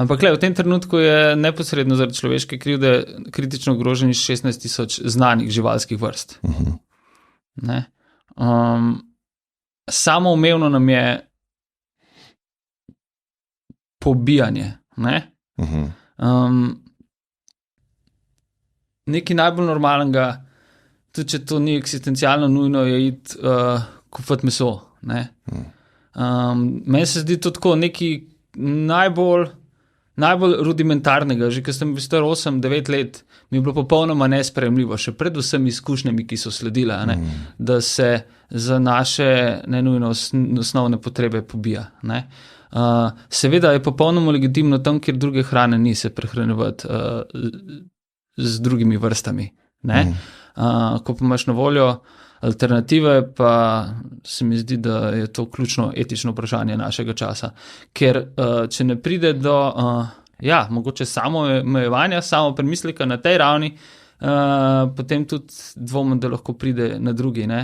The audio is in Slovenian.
Ampak v tem trenutku je neposredno zaradi človeške krivde kritično ogroženih 16.000 znanih živalskih vrst. Ne? Samoumevno nam je pobijanje. Ne? Nekaj najbolj normalnega, tudi če to ni eksistencialno nujno, je iti kupiti meso. Ne? Meni se zdi to tako nekaj najbolj rudimentarnega. Že ko sem bil star 8-9 let, mi je bilo popolnoma nesprejemljivo, še pred vsemi izkušnjami, ki so sledile, da se za naše nenujno osnovne potrebe pobija. Ne? Seveda je popolnoma legitimno tam, kjer druge hrane ni, se prehranjevati z drugimi vrstami. Ne? Ko pa imaš na voljo alternative, pa se mi zdi, da je to ključno etično vprašanje našega časa. Ker če ne pride do mogoče samoomejevanja, samopremisleka na tej ravni, potem tudi dvomim, da lahko pride na drugi. Ne?